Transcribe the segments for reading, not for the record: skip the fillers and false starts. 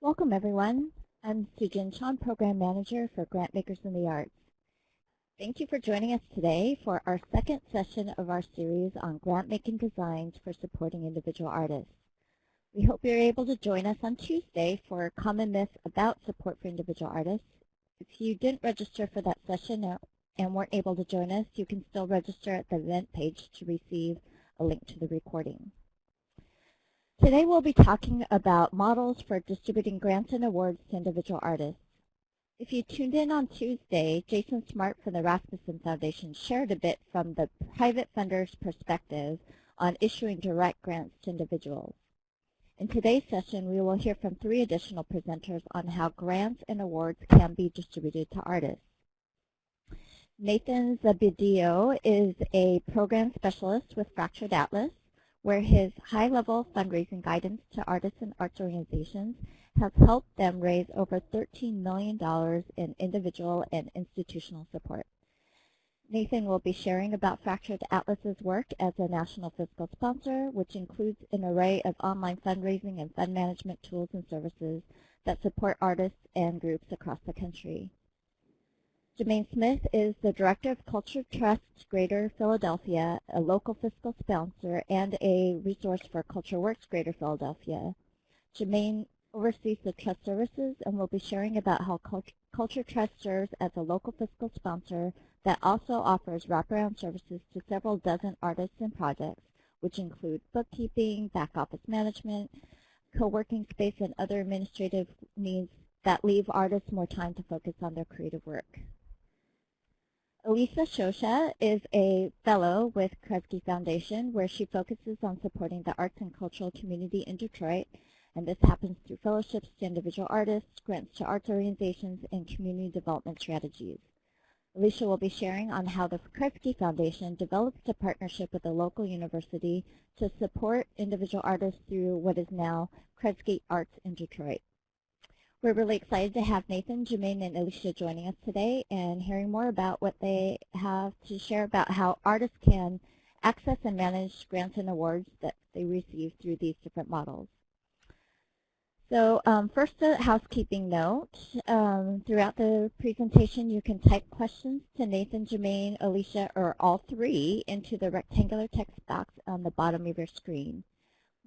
Welcome, everyone. I'm Susan Chan, Program Manager for Grant Makers in the Arts. Thank you for joining us today for our second session of our series on grant-making designs for supporting individual artists. We hope you're able to join us on Tuesday for Common Myths about support for individual artists. If you didn't register for that session and weren't able to join us, you can still register at the event page to receive a link to the recording. Today we'll be talking about models for distributing grants and awards to individual artists. If you tuned in on Tuesday, Jason Smart from the Rasmussen Foundation shared a bit from the private funder's perspective on issuing direct grants to individuals. In today's session, we will hear from 3 additional presenters on how grants and awards can be distributed to artists. Nathan Zebedeo is a program specialist with Fractured Atlas, where his high-level fundraising guidance to artists and arts organizations has helped them raise over $13 million in individual and institutional support. Nathan will be sharing about Fractured Atlas's work as a national fiscal sponsor, which includes an array of online fundraising and fund management tools and services that support artists and groups across the country. Jamaine Smith is the Director of Culture Trust Greater Philadelphia, a local fiscal sponsor, and a resource for CultureWorks Greater Philadelphia. Jamaine oversees the trust services and will be sharing about how Culture Trust serves as a local fiscal sponsor that also offers wraparound services to several dozen artists and projects, which include bookkeeping, back office management, co-working space, and other administrative needs that leave artists more time to focus on their creative work. Alycia Socia is a fellow with Kresge Foundation, where she focuses on supporting the arts and cultural community in Detroit, and this happens through fellowships to individual artists, grants to arts organizations, and community development strategies. Alycia will be sharing on how the Kresge Foundation developed a partnership with a local university to support individual artists through what is now Kresge Arts in Detroit. We're really excited to have Nathan, Jamaine, and Alycia joining us today and hearing more about what they have to share about how artists can access and manage grants and awards that they receive through these different models. So first, a housekeeping note. Throughout the presentation, you can type questions to Nathan, Jamaine, Alycia, or all 3 into the rectangular text box on the bottom of your screen.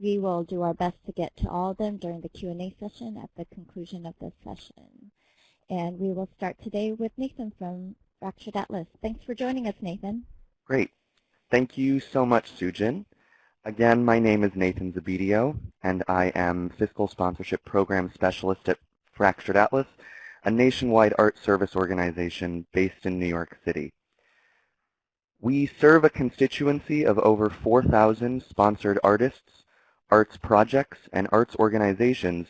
We will do our best to get to all of them during the Q&A session at the conclusion of this session. And we will start today with Nathan from Fractured Atlas. Thanks for joining us, Nathan. Great. Thank you so much, Sujan. Again, my name is Nathan Zebedeo, and I am Fiscal Sponsorship Program Specialist at Fractured Atlas, a nationwide art service organization based in New York City. We serve a constituency of over 4,000 sponsored artists, arts projects, and arts organizations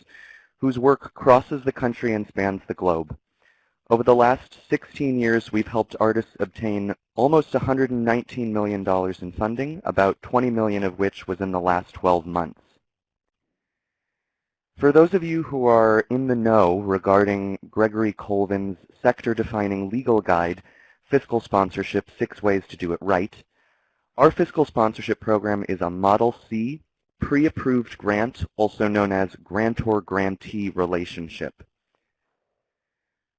whose work crosses the country and spans the globe. Over the last 16 years, we've helped artists obtain almost $119 million in funding, about $20 million of which was in the last 12 months. For those of you who are in the know regarding Gregory Colvin's sector-defining legal guide, Fiscal Sponsorship, 6 Ways to Do It Right, our fiscal sponsorship program is a Model C, pre-approved grant, also known as grantor-grantee relationship.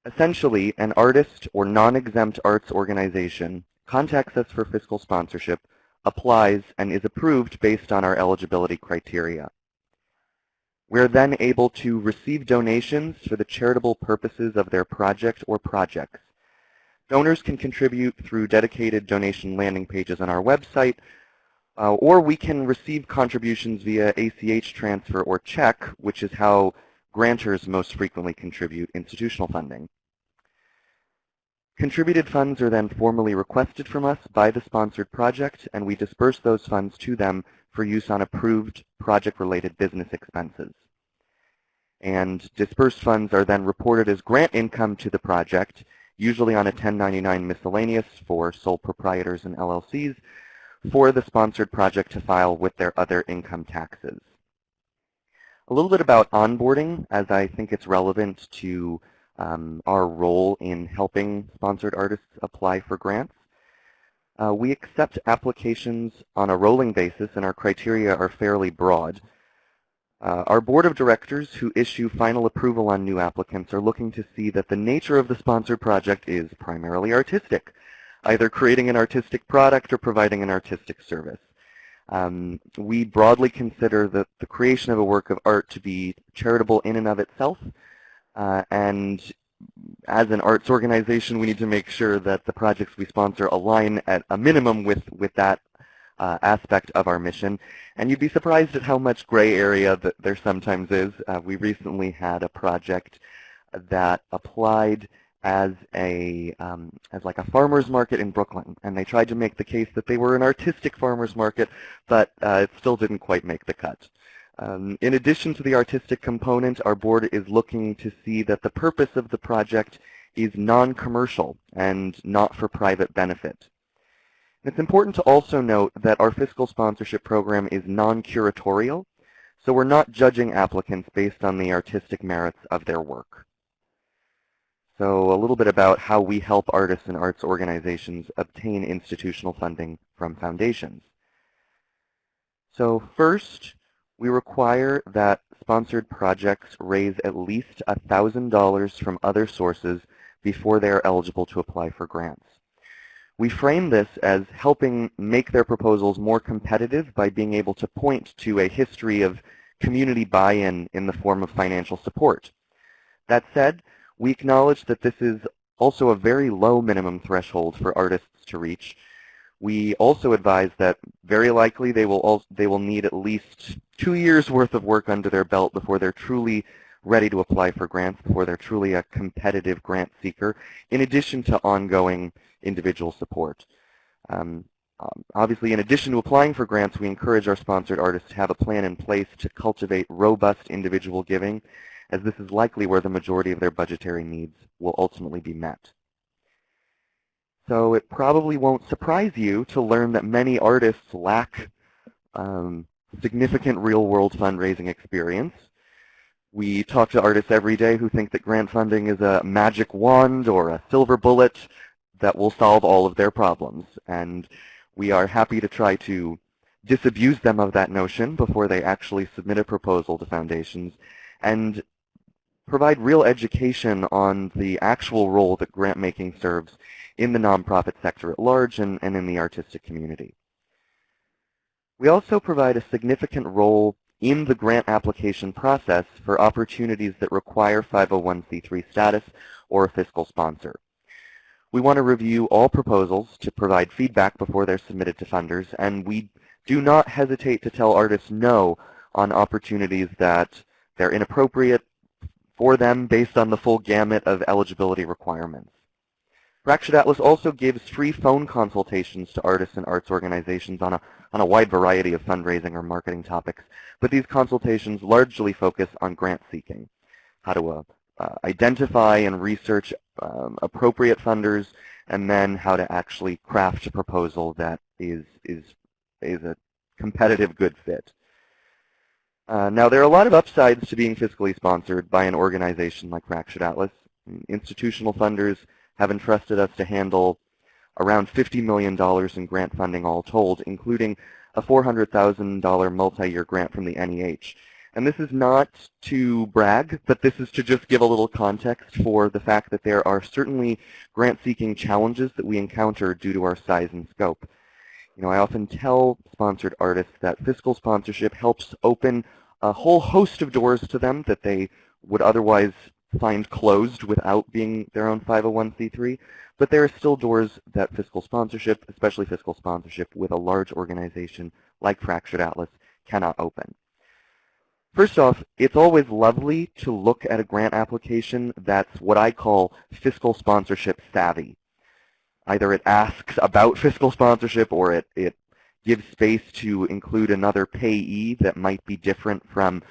Essentially, an artist or non-exempt arts organization contacts us for fiscal sponsorship, applies, and is approved based on our eligibility criteria. We're then able to receive donations for the charitable purposes of their project or projects. Donors can contribute through dedicated donation landing pages on our website, or we can receive contributions via ACH transfer or check, which is how grantors most frequently contribute institutional funding. Contributed funds are then formally requested from us by the sponsored project, and we disperse those funds to them for use on approved project-related business expenses. And dispersed funds are then reported as grant income to the project, usually on a 1099 miscellaneous for sole proprietors and LLCs, for the sponsored project to file with their other income taxes. A little bit about onboarding, as I think it's relevant to our role in helping sponsored artists apply for grants. We accept applications on a rolling basis, and our criteria are fairly broad. Our board of directors who issue final approval on new applicants are looking to see that the nature of the sponsored project is primarily artistic, either creating an artistic product or providing an artistic service. We broadly consider the creation of a work of art to be charitable in and of itself, and as an arts organization, we need to make sure that the projects we sponsor align at a minimum with that aspect of our mission. And you'd be surprised at how much gray area that there sometimes is. We recently had a project that applied as like a farmer's market in Brooklyn, and they tried to make the case that they were an artistic farmer's market, but it still didn't quite make the cut. In addition to the artistic component, our board is looking to see that the purpose of the project is non-commercial and not for private benefit. It's important to also note that our fiscal sponsorship program is non-curatorial, so we're not judging applicants based on the artistic merits of their work. So a little bit about how we help artists and arts organizations obtain institutional funding from foundations. So first, we require that sponsored projects raise at least $1,000 from other sources before they are eligible to apply for grants. We frame this as helping make their proposals more competitive by being able to point to a history of community buy-in in the form of financial support. That said, we acknowledge that this is also a very low minimum threshold for artists to reach. We also advise that very likely they will need at least 2 years worth of work under their belt before they're truly ready to apply for grants, before they're truly a competitive grant seeker, in addition to ongoing individual support. Obviously, in addition to applying for grants, we encourage our sponsored artists to have a plan in place to cultivate robust individual giving, as this is likely where the majority of their budgetary needs will ultimately be met. So it probably won't surprise you to learn that many artists lack significant real-world fundraising experience. We talk to artists every day who think that grant funding is a magic wand or a silver bullet that will solve all of their problems, and we are happy to try to disabuse them of that notion before they actually submit a proposal to foundations and provide real education on the actual role that grant making serves in the nonprofit sector at large and in the artistic community. We also provide a significant role in the grant application process for opportunities that require 501c3 status or a fiscal sponsor. We want to review all proposals to provide feedback before they're submitted to funders, and we do not hesitate to tell artists no on opportunities that they're inappropriate for them based on the full gamut of eligibility requirements. Fractured Atlas also gives free phone consultations to artists and arts organizations on a wide variety of fundraising or marketing topics, but these consultations largely focus on grant seeking, how to identify and research appropriate funders, and then how to actually craft a proposal that is a competitive good fit. Now, there are a lot of upsides to being fiscally sponsored by an organization like Fractured Atlas. Institutional funders have entrusted us to handle around $50 million in grant funding all told, including a $400,000 multi-year grant from the NEH. And this is not to brag, but this is to just give a little context for the fact that there are certainly grant-seeking challenges that we encounter due to our size and scope. You know, I often tell sponsored artists that fiscal sponsorship helps open a whole host of doors to them that they would otherwise find closed without being their own 501c3, but there are still doors that fiscal sponsorship, especially fiscal sponsorship with a large organization like Fractured Atlas, cannot open. First off, it's always lovely to look at a grant application that's what I call fiscal sponsorship savvy. Either it asks about fiscal sponsorship or it gives space to include another payee that might be different from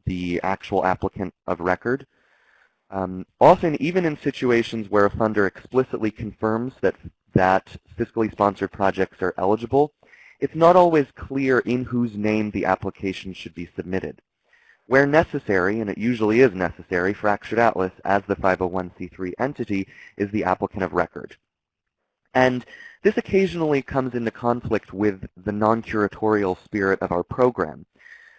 the actual applicant of record. Often, even in situations where a funder explicitly confirms that fiscally sponsored projects are eligible, it's not always clear in whose name the application should be submitted. Where necessary, and it usually is necessary, Fractured Atlas, as the 501c3 entity, is the applicant of record. And this occasionally comes into conflict with the non-curatorial spirit of our program.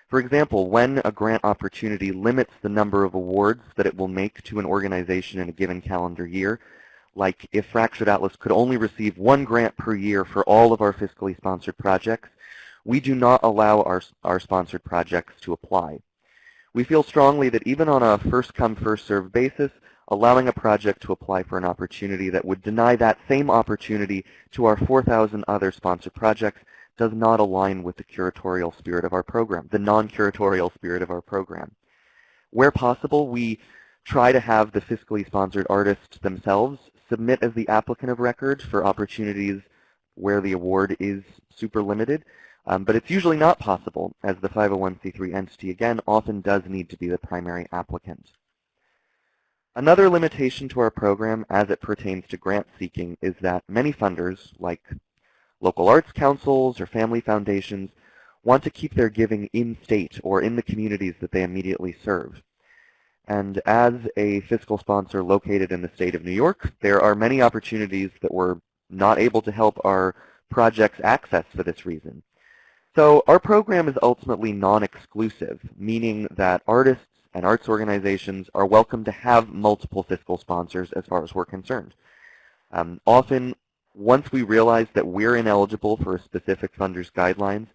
For example, when a grant opportunity limits the number of awards that it will make to an organization in a given calendar year, like if Fractured Atlas could only receive one grant per year for all of our fiscally sponsored projects, we do not allow our sponsored projects to apply. We feel strongly that even on a first-come, first-served basis, allowing a project to apply for an opportunity that would deny that same opportunity to our 4,000 other sponsored projects does not align with the curatorial spirit of our program, the non-curatorial spirit of our program. Where possible, we try to have the fiscally sponsored artists themselves submit as the applicant of record for opportunities where the award is super limited, but it's usually not possible, as the 501c3 entity, again, often does need to be the primary applicant. Another limitation to our program as it pertains to grant seeking is that many funders, like local arts councils or family foundations, want to keep their giving in-state or in the communities that they immediately serve. And as a fiscal sponsor located in the state of New York, there are many opportunities that we're not able to help our projects access for this reason. So our program is ultimately non-exclusive, meaning that artists and arts organizations are welcome to have multiple fiscal sponsors as far as we're concerned. Often, once we realize that we're ineligible for a specific funder's guidelines,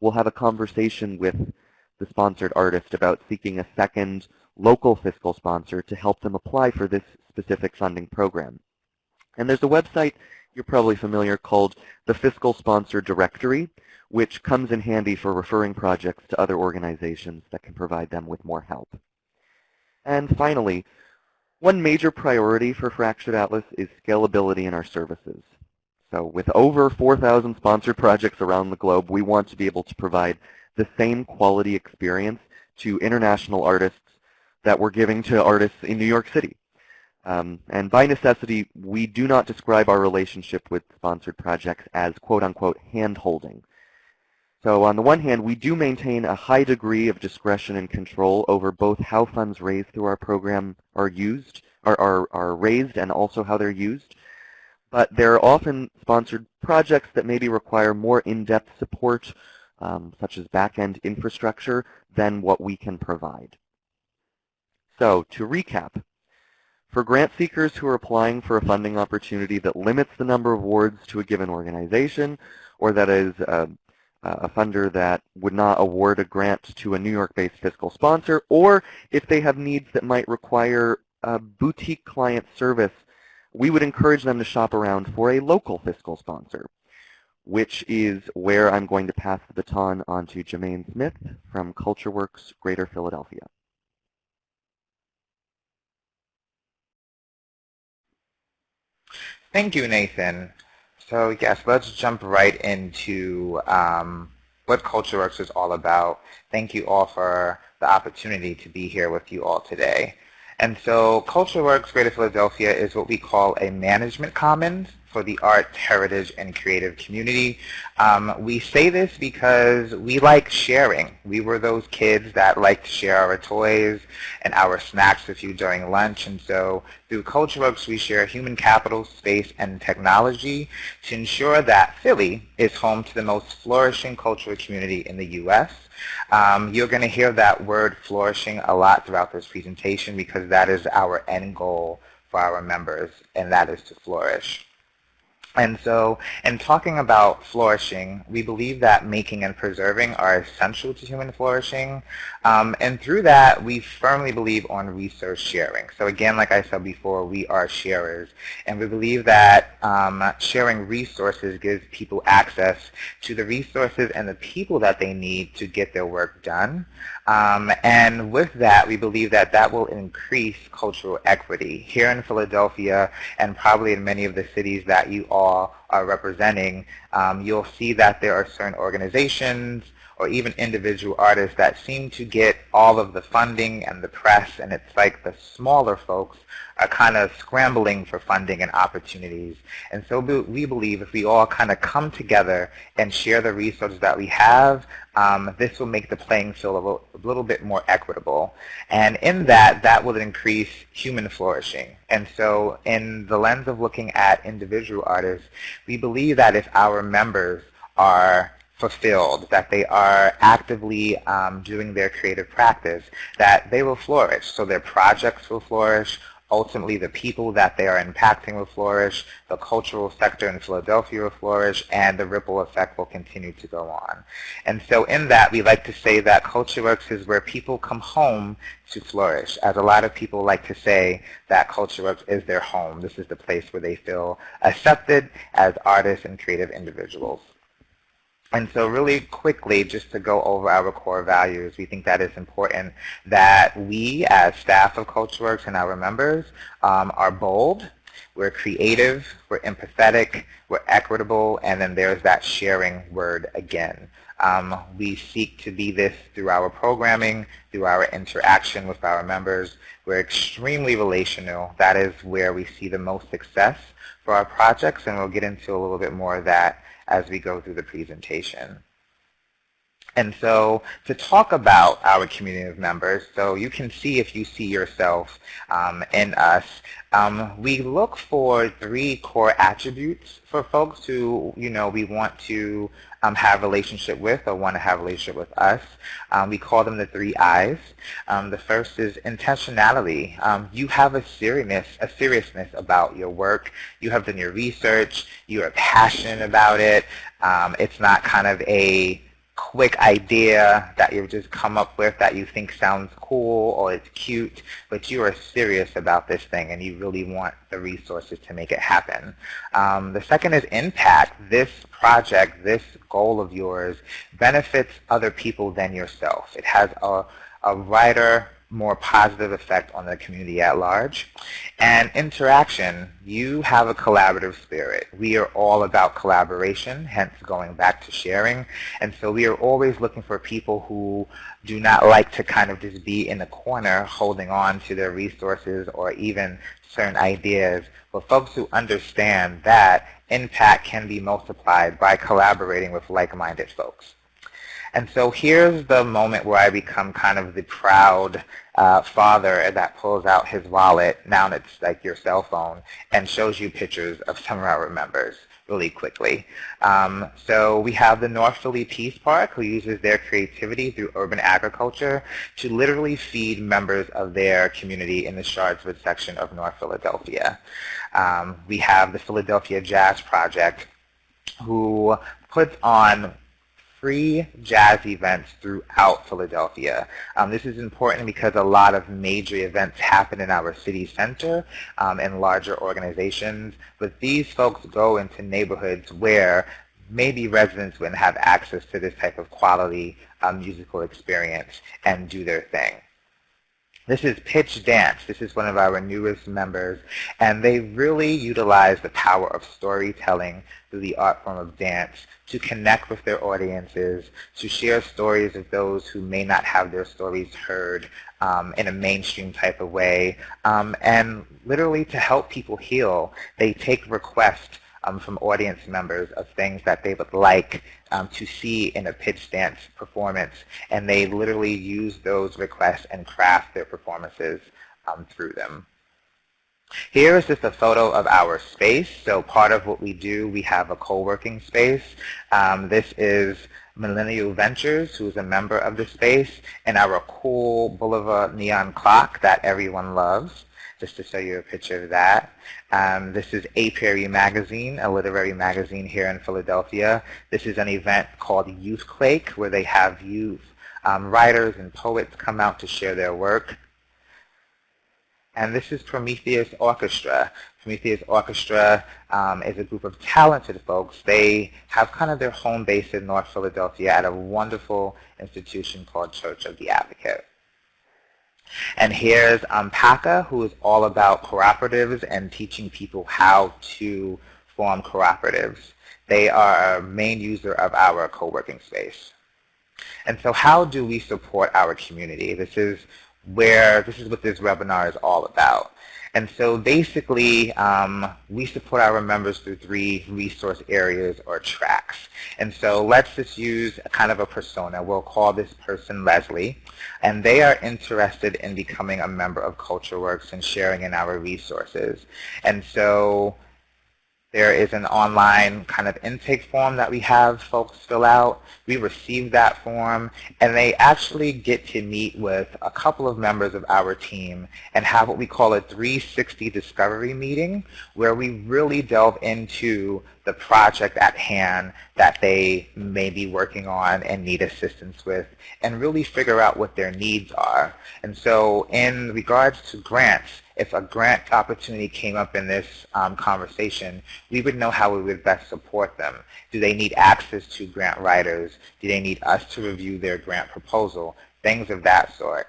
we'll have a conversation with the sponsored artist about seeking a second local fiscal sponsor to help them apply for this specific funding program. And there's a website you're probably familiar called the Fiscal Sponsor Directory, which comes in handy for referring projects to other organizations that can provide them with more help. And finally, one major priority for Fractured Atlas is scalability in our services. So with over 4,000 sponsored projects around the globe, we want to be able to provide the same quality experience to international artists that we're giving to artists in New York City. And by necessity, we do not describe our relationship with sponsored projects as quote-unquote hand-holding. So on the one hand, we do maintain a high degree of discretion and control over both how funds raised through our program are raised and also how they're used. But there are often sponsored projects that maybe require more in-depth support, such as back-end infrastructure, than what we can provide. So to recap, for grant seekers who are applying for a funding opportunity that limits the number of awards to a given organization, or that is a funder that would not award a grant to a New York-based fiscal sponsor, or if they have needs that might require a boutique client service, we would encourage them to shop around for a local fiscal sponsor, which is where I'm going to pass the baton on to Jamaine Smith from CultureWorks Greater Philadelphia. Thank you, Nathan. So yes, let's jump right into what CultureWorks is all about. Thank you all for the opportunity to be here with you all today. And so CultureWorks Greater Philadelphia is what we call a management commons for the arts, heritage, and creative community. We say this because we like sharing. We were those kids that like to share our toys and our snacks with you during lunch, and so through CultureWorks we share human capital, space, and technology to ensure that Philly is home to the most flourishing cultural community in the U.S. You're going to hear that word flourishing a lot throughout this presentation because that is our end goal for our members, and that is to flourish. And so in talking about flourishing, we believe that making and preserving are essential to human flourishing. And through that, we firmly believe on resource sharing. So again, like I said before, we are sharers. And we believe that sharing resources gives people access to the resources and the people that they need to get their work done. And with that, we believe that that will increase cultural equity. Here in Philadelphia, and probably in many of the cities that you all are representing, you'll see that there are certain organizations or even individual artists that seem to get all of the funding and the press, and it's like the smaller folks are kind of scrambling for funding and opportunities. And so we believe if we all kind of come together and share the resources that we have, this will make the playing field a little bit more equitable. And in that, that will increase human flourishing. And so in the lens of looking at individual artists, we believe that if our members are fulfilled, that they are actively doing their creative practice, that they will flourish. So their projects will flourish. Ultimately, the people that they are impacting will flourish, the cultural sector in Philadelphia will flourish, and the ripple effect will continue to go on. And so in that, we like to say that CultureWorks is where people come home to flourish. As a lot of people like to say that CultureWorks is their home. This is the place where they feel accepted as artists and creative individuals. And so really quickly, just to go over our core values, we think that it's important that we, as staff of CultureWorks and our members, are bold, we're creative, we're empathetic, we're equitable, and then there's that sharing word again. We seek to be this through our programming, through our interaction with our members. We're extremely relational. That is where we see the most success for our projects, and we'll get into a little bit more of that as we go through the presentation. And so to talk about our community of members, so you can see if you see yourself in us, we look for 3 core attributes for folks who, we want to have a relationship with or want to have a relationship with us. We call them the 3 I's. The first is intentionality. You have a seriousness about your work. You have done your research. You are passionate about it. It's not kind of a quick idea that you've just come up with that you think sounds cool or it's cute, but you are serious about this thing and you really want the resources to make it happen. The second is impact. This project, this goal of yours benefits other people than yourself. It has a wider, more positive effect on the community at large. And interaction, you have a collaborative spirit. We are all about collaboration, hence going back to sharing. And so we are always looking for people who do not like to kind of just be in the corner holding on to their resources or even certain ideas, but folks who understand that impact can be multiplied by collaborating with like-minded folks. And so here's the moment where I become kind of the proud father that pulls out his wallet, now it's like your cell phone, and shows you pictures of some of our members really quickly. So we have the North Philly Peace Park, who uses their creativity through urban agriculture to literally feed members of their community in the Shardswood section of North Philadelphia. We have the Philadelphia Jazz Project, who puts on free jazz events throughout Philadelphia. This is important because a lot of major events happen in our city center and larger organizations, but these folks go into neighborhoods where maybe residents wouldn't have access to this type of quality musical experience and do their thing. This is Pitch Dance. This is one of our newest members, and they really utilize the power of storytelling through the art form of dance to connect with their audiences, to share stories of those who may not have their stories heard in a mainstream type of way, and literally to help people heal. They take requests from audience members of things that they would like to see in a pitch dance performance, and they literally use those requests and craft their performances through them. Here is just a photo of our space. So part of what we do, we have a co-working space. This is Millennial Ventures, who is a member of the space, and our cool Boulevard neon clock that everyone loves, just to show you a picture of that. This is Apiary Magazine, a literary magazine here in Philadelphia. This is an event called Youthquake, where they have youth writers and poets come out to share their work. And this is Prometheus Orchestra. Prometheus Orchestra is a group of talented folks. They have kind of their home base in North Philadelphia at a wonderful institution called Church of the Advocate. And here's PACA, who is all about cooperatives and teaching people how to form cooperatives. They are a main user of our co-working space. And so how do we support our community? This is what this webinar is all about. And so basically, we support our members through 3 resource areas or tracks. And so let's just use a kind of a persona. We'll call this person Leslie. And they are interested in becoming a member of CultureWorks and sharing in our resources. And so There is an online kind of intake form that we have folks fill out. We receive that form, and they actually get to meet with a couple of members of our team and have what we call a 360 discovery meeting, where we really delve into the project at hand that they may be working on and need assistance with, and really figure out what their needs are. And so in regards to grants, if a grant opportunity came up in this conversation, we would know how we would best support them. Do they need access to grant writers? Do they need us to review their grant proposal? Things of that sort.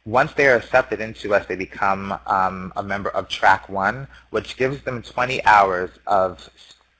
Once they are accepted into us, they become a member of Track 1, which gives them 20 hours of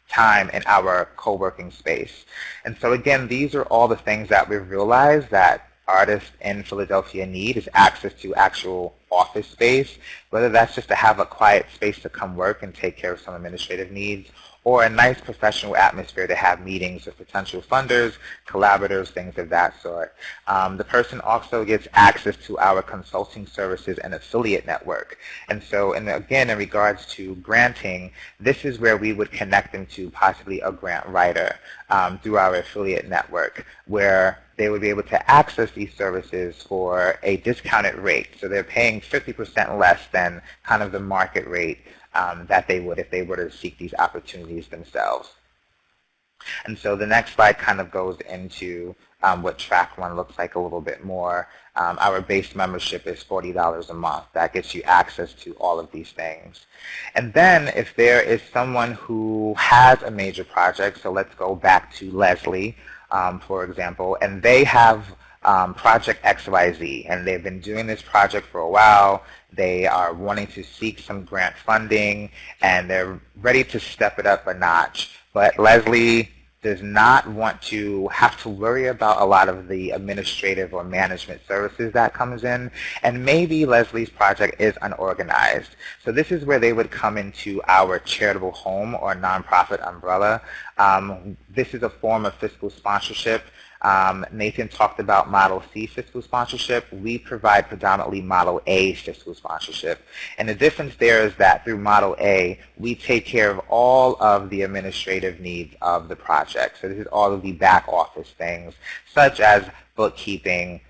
time in our co-working space. And so again, these are all the things that we've realized that artists in Philadelphia need, is access to actual office space, whether that's just to have a quiet space to come work and take care of some administrative needs, or a nice professional atmosphere to have meetings with potential funders, collaborators, things of that sort. The person also gets access to our consulting services and affiliate network. And so, again, in regards to granting, this is where we would connect them to possibly a grant writer through our affiliate network, where they would be able to access these services for a discounted rate. So they're paying 50% less than kind of the market rate that they would if they were to seek these opportunities themselves. And so the next slide kind of goes into what Track 1 looks like a little bit more. Our base membership is $40 a month. That gets you access to all of these things. And then if there is someone who has a major project, so let's go back to Leslie, for example, and they have Project XYZ, and they've been doing this project for a while. They are wanting to seek some grant funding, and they're ready to step it up a notch. But Leslie does not want to have to worry about a lot of the administrative or management services that comes in, and maybe Leslie's project is unorganized. So this is where they would come into our charitable home or nonprofit umbrella. This is a form of fiscal sponsorship. Nathan talked about Model C fiscal sponsorship. We provide predominantly Model A fiscal sponsorship. And the difference there is that through Model A, we take care of all of the administrative needs of the project. So this is all of the back office things, such as bookkeeping,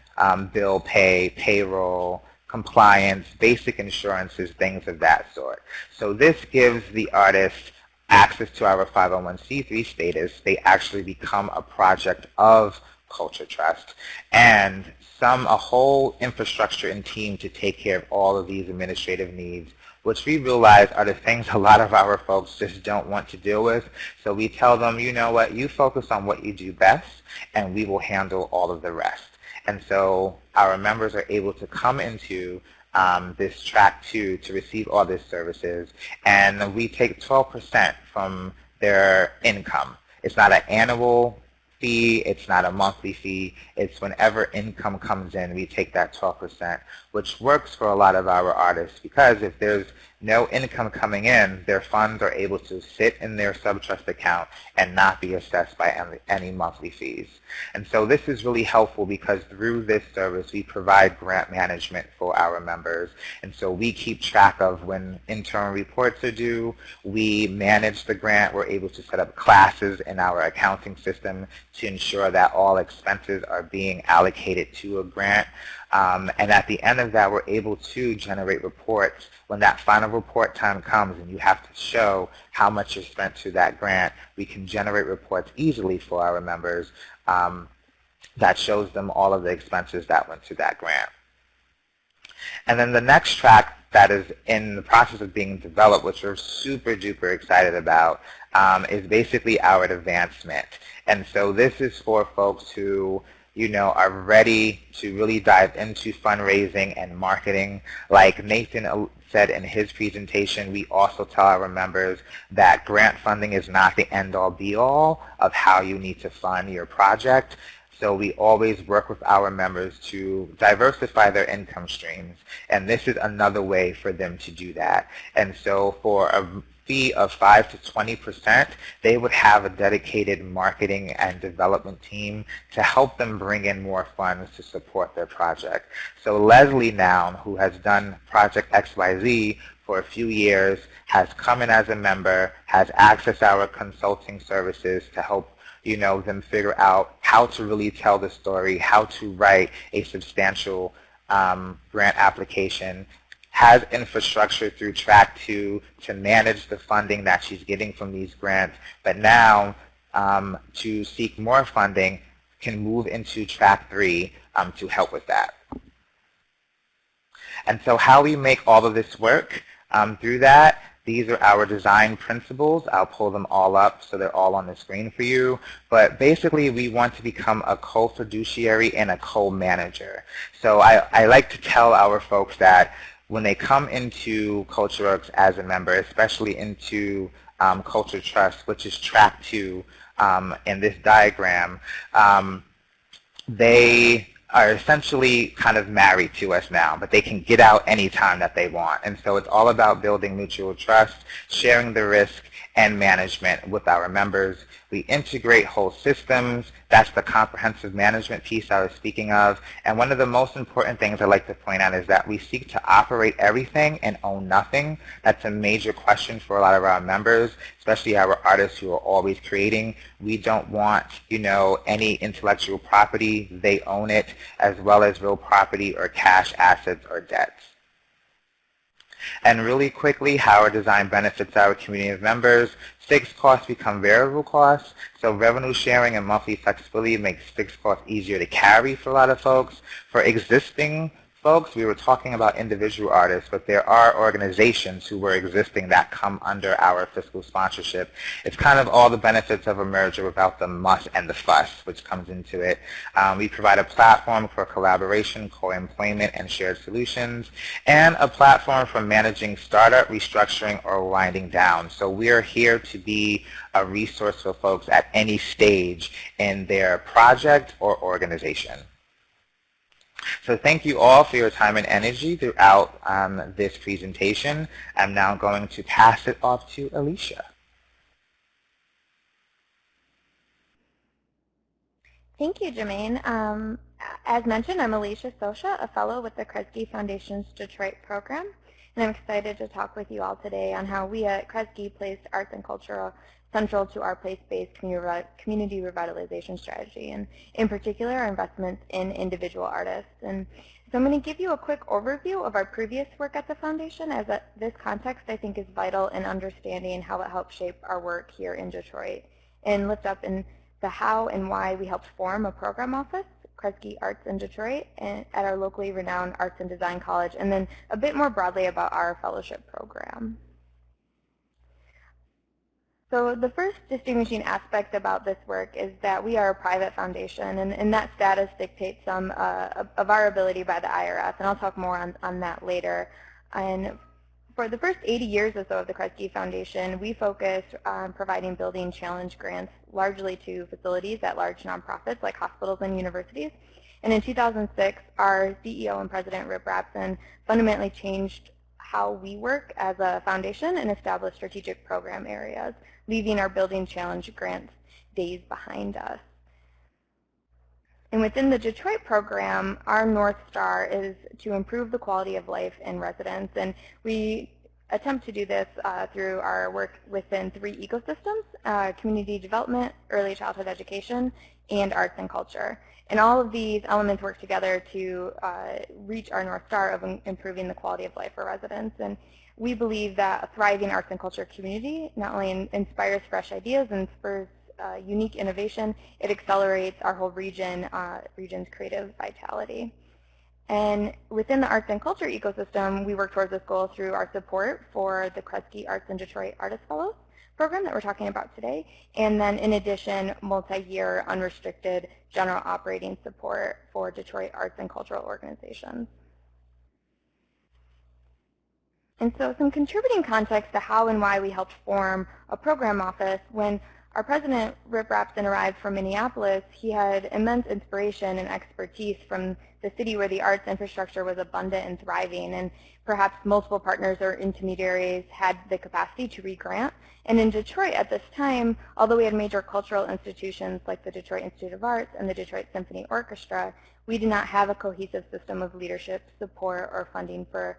bill pay, payroll, compliance, basic insurances, things of that sort. So this gives the artist access to our 501c3 status. They actually become a project of Culture Trust, and a whole infrastructure and team to take care of all of these administrative needs, which we realize are the things a lot of our folks just don't want to deal with. So we tell them, you know what, you focus on what you do best, and we will handle all of the rest. And so our members are able to come into this Track 2 to receive all these services, and we take 12% from their income. It's not an annual fee, it's not a monthly fee, it's whenever income comes in, we take that 12%, which works for a lot of our artists, because if there's no income coming in, their funds are able to sit in their sub-trust account and not be assessed by any monthly fees. And so this is really helpful because through this service we provide grant management for our members. And so we keep track of when internal reports are due, we manage the grant, we're able to set up classes in our accounting system to ensure that all expenses are being allocated to a grant. And at the end of that, we're able to generate reports. When that final report time comes and you have to show how much is spent to that grant, we can generate reports easily for our members that shows them all of the expenses that went to that grant. And then the next track that is in the process of being developed, which we're super duper excited about, is basically our advancement. And so this is for folks who are ready to really dive into fundraising and marketing. Like Nathan said in his presentation, we also tell our members that grant funding is not the end-all be-all of how you need to fund your project. So we always work with our members to diversify their income streams, and this is another way for them to do that. And so for fee of 5 to 20%, they would have a dedicated marketing and development team to help them bring in more funds to support their project. So Leslie now, who has done Project XYZ for a few years, has come in as a member, has accessed our consulting services to help them figure out how to really tell the story, how to write a substantial grant application, has infrastructure through Track 2 to manage the funding that she's getting from these grants, but now to seek more funding can move into Track 3 to help with that. And so how we make all of this work through that, these are our design principles. I'll pull them all up so they're all on the screen for you. But basically, we want to become a co-fiduciary and a co-manager. So I like to tell our folks that when they come into CultureWorks as a member, especially into Culture Trust, which is Track 2 in this diagram, they are essentially kind of married to us now, but they can get out anytime that they want. And so it's all about building mutual trust, sharing the risk, and management with our members. We integrate whole systems. That's the comprehensive management piece I was speaking of. And one of the most important things I like to point out is that we seek to operate everything and own nothing. That's a major question for a lot of our members, especially our artists who are always creating. We don't want, any intellectual property. They own it, as well as real property or cash assets or debts. And really quickly, how our design benefits our community of members. Fixed costs become variable costs. So revenue sharing and monthly flexibility makes fixed costs easier to carry for a lot of folks. For existing folks, we were talking about individual artists, but there are organizations who were existing that come under our fiscal sponsorship. It's kind of all the benefits of a merger without the muss and the fuss, which comes into it. We provide a platform for collaboration, co-employment, and shared solutions, and a platform for managing startup, restructuring, or winding down. So we are here to be a resource for folks at any stage in their project or organization. So thank you all for your time and energy throughout this presentation. I'm now going to pass it off to Alycia. Thank you, Jamaine. As mentioned, I'm Alycia Socia, a fellow with the Kresge Foundation's Detroit program, and I'm excited to talk with you all today on how we at Kresge placed arts and culture central to our place-based community revitalization strategy, and in particular our investments in individual artists. And so I'm going to give you a quick overview of our previous work at the foundation, as this context I think is vital in understanding how it helped shape our work here in Detroit, and lift up in the how and why we helped form a program office, Kresge Arts in Detroit, at our locally renowned Arts and Design College, and then a bit more broadly about our fellowship program. So the first distinguishing aspect about this work is that we are a private foundation, and that status dictates some of our ability by the IRS, and I'll talk more on that later. And for the first 80 years or so of the Kresge Foundation, we focused on providing building challenge grants largely to facilities at large nonprofits like hospitals and universities. And in 2006, our CEO and president, Rip Rapson, fundamentally changed how we work as a foundation and established strategic program areas, leaving our building challenge grants days behind us. And within the Detroit program, our North Star is to improve the quality of life in residents, and we attempt to do this through our work within 3 ecosystems: community development, early childhood education, and arts and culture. And all of these elements work together to reach our North Star of improving the quality of life for residents. And we believe that a thriving arts and culture community not only inspires fresh ideas and spurs unique innovation, it accelerates our whole region's creative vitality. And within the arts and culture ecosystem, we work towards this goal through our support for the Kresge Arts in Detroit Artist Fellows program that we're talking about today, and then in addition, multi-year unrestricted general operating support for Detroit arts and cultural organizations. And so some contributing context to how and why we helped form a program office: when our president, Rip Rapson, arrived from Minneapolis, he had immense inspiration and expertise from the city where the arts infrastructure was abundant and thriving, and perhaps multiple partners or intermediaries had the capacity to re-grant. And in Detroit at this time, although we had major cultural institutions like the Detroit Institute of Arts and the Detroit Symphony Orchestra, we did not have a cohesive system of leadership, support, or funding for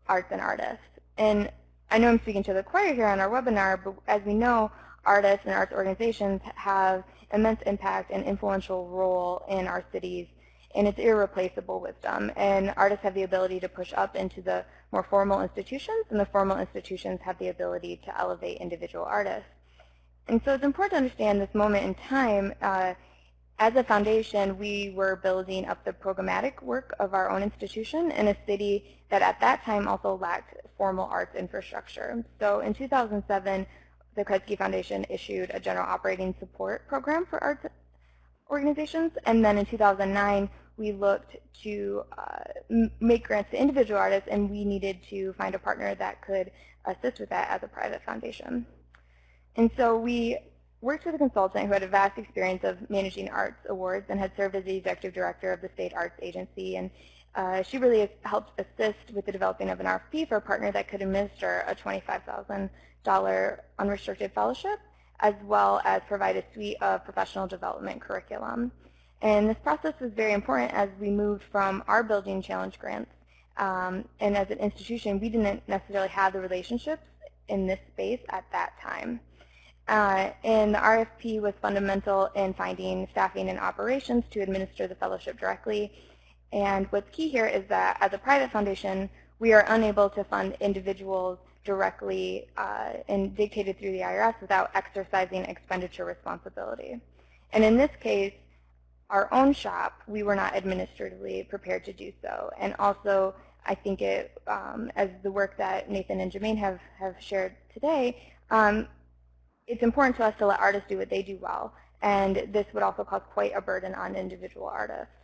arts and artists. And I know I'm speaking to the choir here on our webinar, but as we know, artists and arts organizations have immense impact and influential role in our cities, and it's irreplaceable wisdom. And artists have the ability to push up into the more formal institutions, and the formal institutions have the ability to elevate individual artists. And so it's important to understand this moment in time. As a foundation, we were building up the programmatic work of our own institution in a city that at that time also lacked formal arts infrastructure. So in 2007, the Kresge Foundation issued a general operating support program for arts organizations, and then in 2009, we looked to make grants to individual artists, and we needed to find a partner that could assist with that as a private foundation. And so we worked with a consultant who had a vast experience of managing arts awards and had served as the executive director of the state arts agency, and she really helped assist with the developing of an RFP for a partner that could administer a $25,000 unrestricted fellowship, as well as provide a suite of professional development curriculum. And this process was very important as we moved from our building challenge grants, and as an institution, we didn't necessarily have the relationships in this space at that time. And the RFP was fundamental in finding staffing and operations to administer the fellowship directly. And what's key here is that as a private foundation, we are unable to fund individuals directly and dictated through the IRS without exercising expenditure responsibility. And in this case, our own shop, we were not administratively prepared to do so. And also, I think it, as the work that Nathan and Jamaine have shared today, it's important to us to let artists do what they do well. And this would also cause quite a burden on individual artists.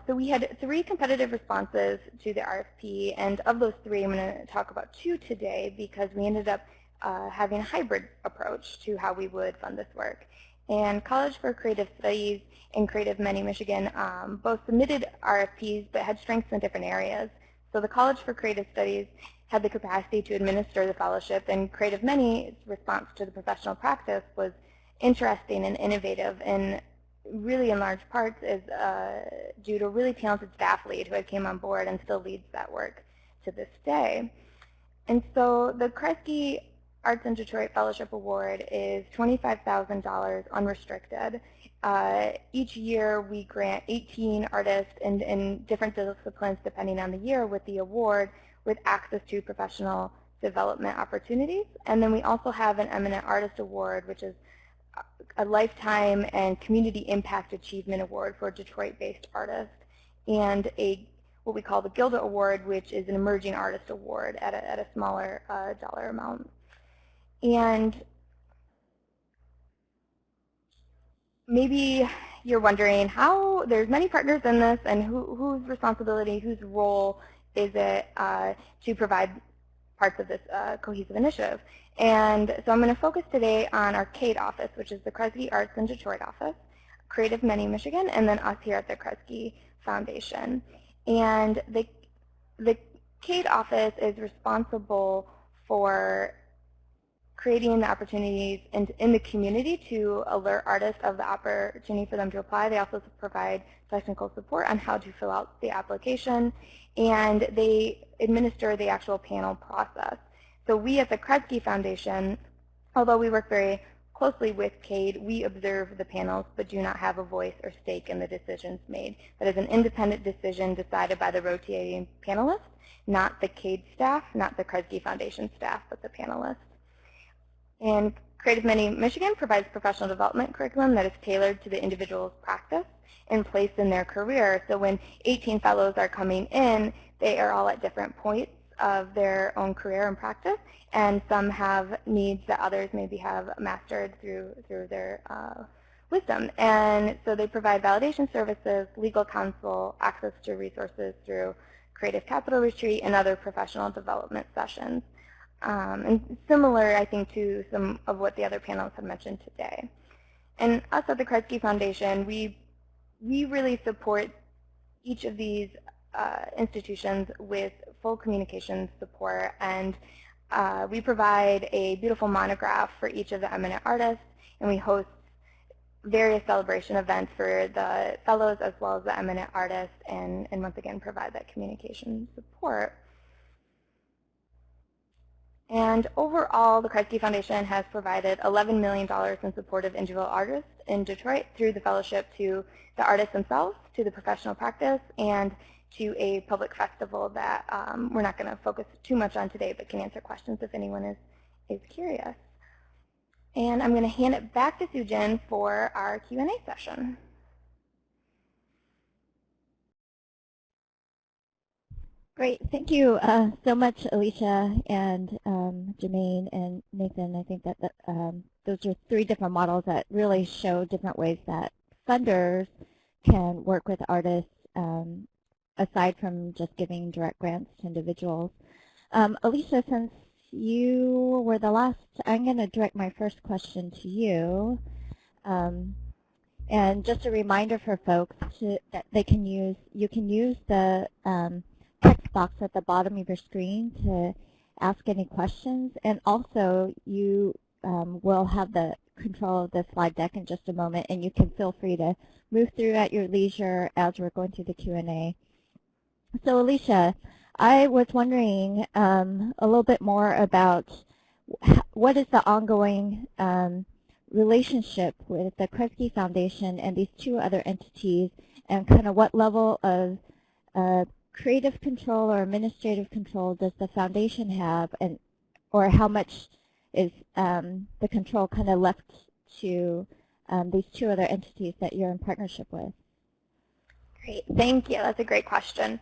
So we had 3 competitive responses to the RFP, and of those 3, I'm going to talk about 2 today because we ended up having a hybrid approach to how we would fund this work. And College for Creative Studies and Creative Many Michigan both submitted RFPs but had strengths in different areas. So the College for Creative Studies had the capacity to administer the fellowship, and Creative Many's response to the professional practice was interesting and innovative, and really in large parts is due to a really talented staff lead who had came on board and still leads that work to this day. And so the Kresge Arts in Detroit Fellowship Award is $25,000 unrestricted. Each year we grant 18 artists in different disciplines depending on the year with the award with access to professional development opportunities. And then we also have an Eminent Artist Award, which is a lifetime and community impact achievement award for Detroit-based artists, and what we call the Gilda Award, which is an emerging artist award at a smaller dollar amount. And maybe you're wondering how there's many partners in this, and whose responsibility, whose role is it to provide parts of this cohesive initiative. And so I'm going to focus today on our CADE office, which is the Kresge Arts in Detroit office, Creative Many Michigan, and then us here at the Kresge Foundation. And the CADE office is responsible for creating the opportunities in the community to alert artists of the opportunity for them to apply. They also provide technical support on how to fill out the application, and they administer the actual panel process. So we at the Kresge Foundation, although we work very closely with CADE, we observe the panels but do not have a voice or stake in the decisions made. That is an independent decision decided by the rotating panelists, not the CADE staff, not the Kresge Foundation staff, but the panelists. And Creative Many Michigan provides professional development curriculum that is tailored to the individual's practice and place in their career. So when 18 fellows are coming in, they are all at different points of their own career and practice, and some have needs that others maybe have mastered through their wisdom. And so they provide validation services, legal counsel, access to resources through Creative Capital Retreat, and other professional development sessions. and similar, I think, to some of what the other panelists have mentioned today. And us at the Kresge Foundation, we really support each of these institutions with full communications support, and we provide a beautiful monograph for each of the eminent artists, and we host various celebration events for the fellows as well as the eminent artists, and once again provide that communication support. And overall, the Kresge Foundation has provided $11 million in support of individual artists in Detroit through the fellowship to the artists themselves, to the professional practice, and to a public festival that we're not going to focus too much on today, but can answer questions if anyone is curious. And I'm going to hand it back to Sujan for our Q&A session. Great. Thank you so much, Alycia and Jamaine and Nathan. I think that those are three different models that really show different ways that funders can work with artists aside from just giving direct grants to individuals. Alycia, since you were the last, I'm going to direct my first question to you. And just a reminder for folks that you can use the text box at the bottom of your screen to ask any questions, and also you will have the control of the slide deck in just a moment, and you can feel free to move through at your leisure as we're going through the Q&A. So Alycia, I was wondering a little bit more about what is the ongoing relationship with the Kresge Foundation and these two other entities, and kind of what level of creative control or administrative control does the foundation have, and or how much is the control kind of left to these two other entities that you're in partnership with? Great, thank you. That's a great question.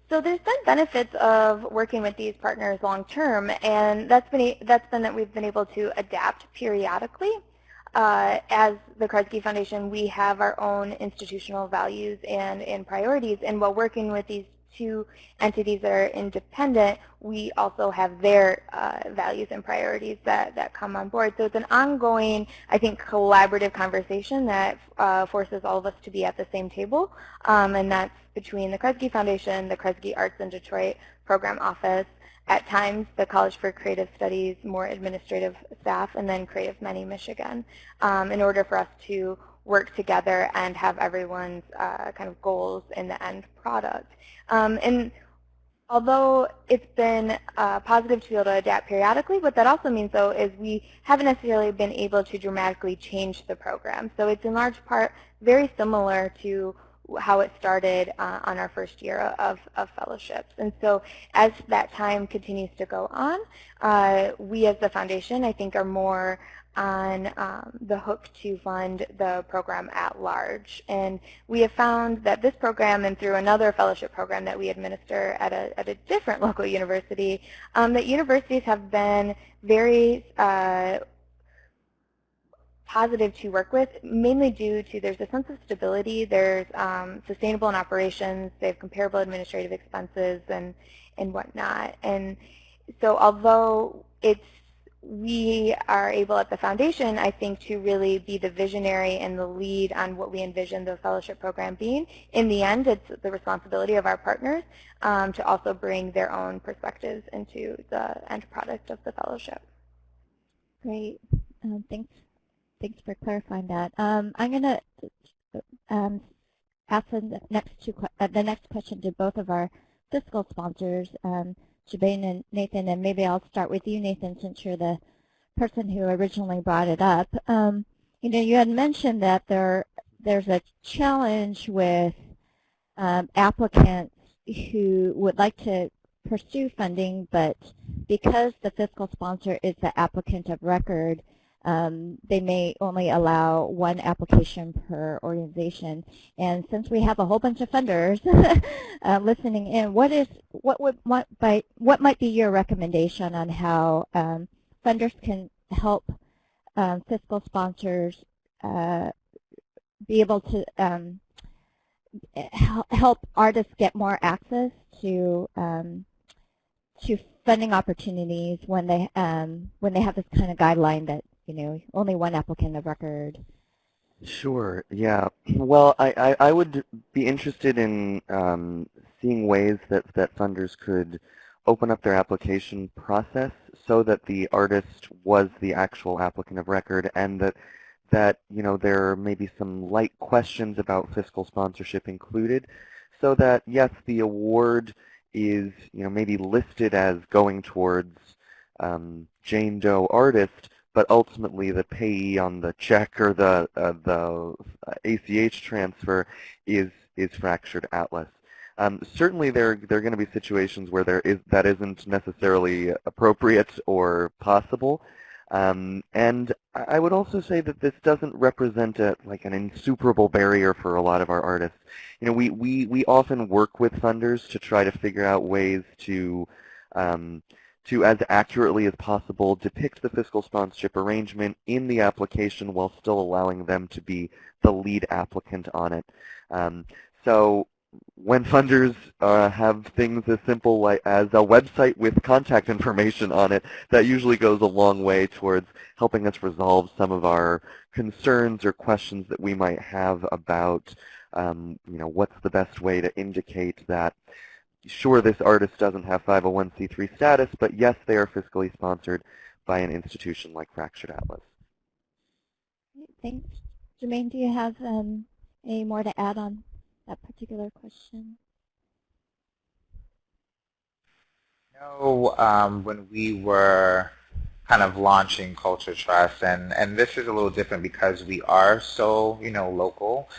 So there's been benefits of working with these partners long term, and that's been that we've been able to adapt periodically. As the Kresge Foundation, we have our own institutional values and priorities, and while working with these two entities that are independent, we also have their values and priorities that come on board. So it's an ongoing, I think, collaborative conversation that forces all of us to be at the same table, and that's between the Kresge Foundation, the Kresge Arts in Detroit Program Office, at times the College for Creative Studies, more administrative staff, and then Creative Many Michigan, in order for us to work together and have everyone's kind of goals in the end product. And although it's been positive to be able to adapt periodically, what that also means, though, is we haven't necessarily been able to dramatically change the program. So it's in large part very similar to how it started on our first year of fellowships. And so as that time continues to go on, we as the foundation, I think, are more on the hook to fund the program at large. And we have found that this program, and through another fellowship program that we administer at a different local university, that universities have been very positive to work with, mainly due to there's a sense of stability, there's sustainable in operations, they have comparable administrative expenses and whatnot. And so although we are able at the foundation, I think, to really be the visionary and the lead on what we envision the fellowship program being, in the end it's the responsibility of our partners to also bring their own perspectives into the end product of the fellowship. Great. Thanks for clarifying that. I'm going to ask the next question to both of our fiscal sponsors, Jamaine and Nathan, and maybe I'll start with you, Nathan, since you're the person who originally brought it up. You had mentioned that there's a challenge with applicants who would like to pursue funding, but because the fiscal sponsor is the applicant of record, they may only allow one application per organization. And since we have a whole bunch of funders listening in, what might be your recommendation on how funders can help fiscal sponsors be able to help artists get more access to funding opportunities when they have this kind of guideline that, you know, only one applicant of record? Sure, yeah. Well, I would be interested in seeing ways that funders could open up their application process so that the artist was the actual applicant of record, and that you know, there may be some light questions about fiscal sponsorship included, so that yes, the award is, you know, maybe listed as going towards Jane Doe artist, but ultimately the payee on the check or the ACH transfer is Fractured Atlas. Certainly there are going to be situations where that isn't necessarily appropriate or possible. And I would also say that this doesn't represent like an insuperable barrier for a lot of our artists. You know, we often work with funders to try to figure out ways to as accurately as possible depict the fiscal sponsorship arrangement in the application while still allowing them to be the lead applicant on it. So when funders have things as simple like as a website with contact information on it, that usually goes a long way towards helping us resolve some of our concerns or questions that we might have about, you know, what's the best way to indicate that, sure, this artist doesn't have 501c3 status, but yes, they are fiscally sponsored by an institution like Fractured Atlas. Thanks. Jamaine, do you have any more to add on that particular question? No, when we were kind of launching Culture Trust, and this is a little different because we are so, you know, local.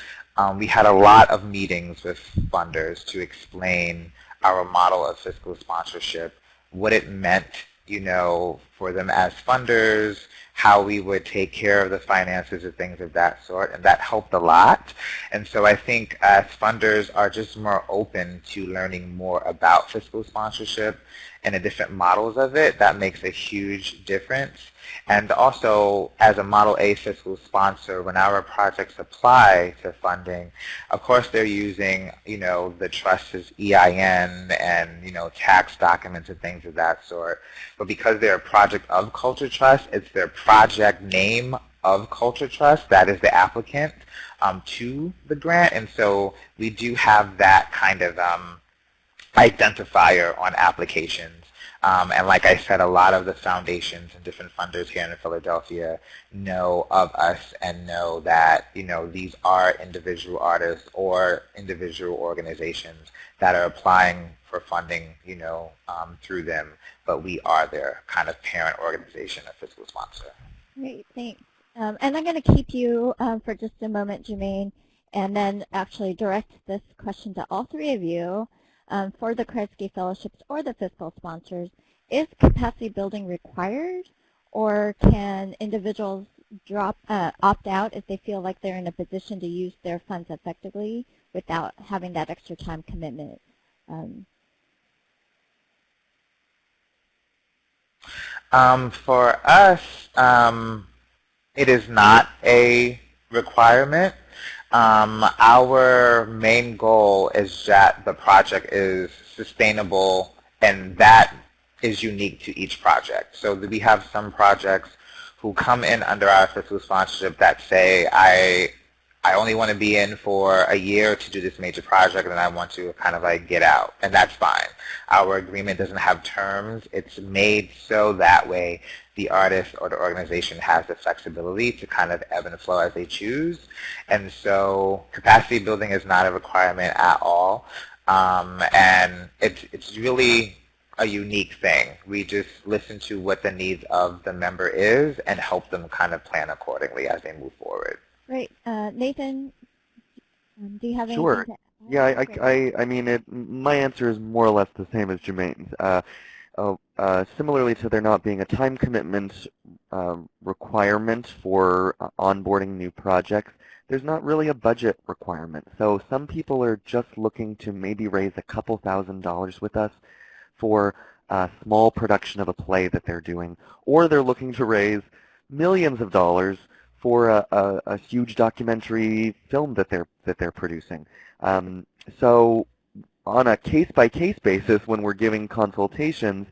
We had a lot of meetings with funders to explain our model of fiscal sponsorship, what it meant, you know, for them as funders, how we would take care of the finances and things of that sort, and that helped a lot. And so I think as funders are just more open to learning more about fiscal sponsorship and the different models of it, that makes a huge difference. And also, as a Model A fiscal sponsor, when our projects apply to funding, of course they're using, you know, the trust's EIN and, you know, tax documents and things of that sort. But because they're a project of Culture Trust, it's their project name of Culture Trust that is the applicant to the grant. And so we do have that kind of identifier on applications. And like I said, a lot of the foundations and different funders here in Philadelphia know of us and know that, you know, these are individual artists or individual organizations that are applying for funding, you know, through them, but we are their kind of parent organization, a fiscal sponsor. Great, thanks. And I'm going to keep you for just a moment, Jamaine, and then actually direct this question to all three of you. For the Kresge Fellowships or the fiscal sponsors, is capacity building required, or can individuals opt out if they feel like they're in a position to use their funds effectively without having that extra time commitment? For us, it is not a requirement. Our main goal is that the project is sustainable, and that is unique to each project. So we have some projects who come in under our fiscal sponsorship that say, I only want to be in for a year to do this major project, and then I want to kind of like get out, and that's fine. Our agreement doesn't have terms. It's made so that way the artist or the organization has the flexibility to kind of ebb and flow as they choose. And so capacity building is not a requirement at all. And it's really a unique thing. We just listen to what the needs of the member is and help them kind of plan accordingly as they move forward. Great. Nathan, do you have anything Sure. to add? Yeah, I mean, my answer is more or less the same as Jamaine's. Similarly to there not being a time commitment requirement for onboarding new projects, there's not really a budget requirement. So some people are just looking to maybe raise a couple $1,000s with us for a small production of a play that they're doing, or they're looking to raise millions of dollars for a huge documentary film that they're producing. So on a case-by-case basis, when we're giving consultations,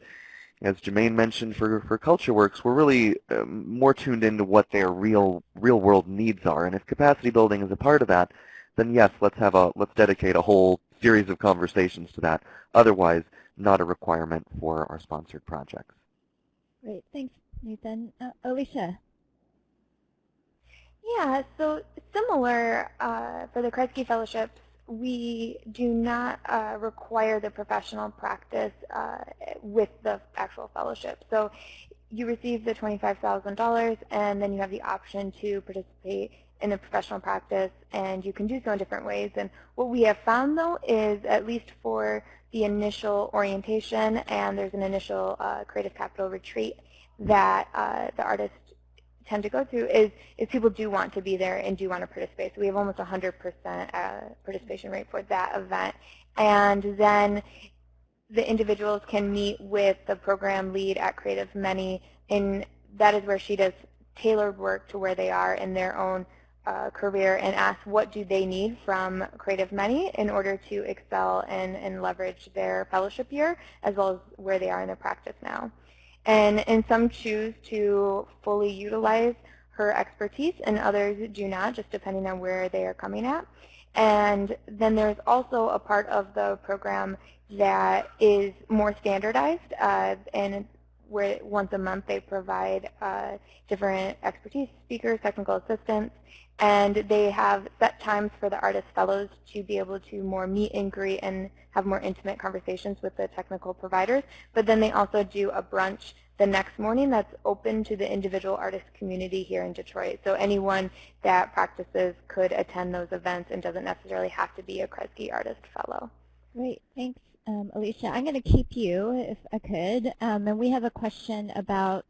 as Jamaine mentioned for CultureWorks, we're really more tuned into what their real-world needs are. And if capacity building is a part of that, then yes, let's dedicate a whole series of conversations to that. Otherwise, not a requirement for our sponsored projects. Great, thanks, Nathan. Alycia. Yeah, so similar for the Kresge Fellowships, we do not require the professional practice with the actual fellowship. So you receive the $25,000 and then you have the option to participate in a professional practice, and you can do so in different ways. And what we have found, though, is at least for the initial orientation, and there's an initial creative capital retreat that the artists tend to go through, is people do want to be there and do want to participate. So we have almost 100% participation rate for that event. And then the individuals can meet with the program lead at Creative Many, and that is where she does tailored work to where they are in their own career, and ask what do they need from Creative Many in order to excel and leverage their fellowship year, as well as where they are in their practice now. And some choose to fully utilize her expertise, and others do not, just depending on where they are coming at. And then there's also a part of the program that is more standardized, and where once a month they provide different expertise speakers, technical assistants, and they have set times for the artist fellows to be able to more meet and greet and have more intimate conversations with the technical providers. But then they also do a brunch the next morning that's open to the individual artist community here in Detroit. So anyone that practices could attend those events and doesn't necessarily have to be a Kresge Artist Fellow. Great, thanks, Alycia. I'm going to keep you, if I could. And we have a question about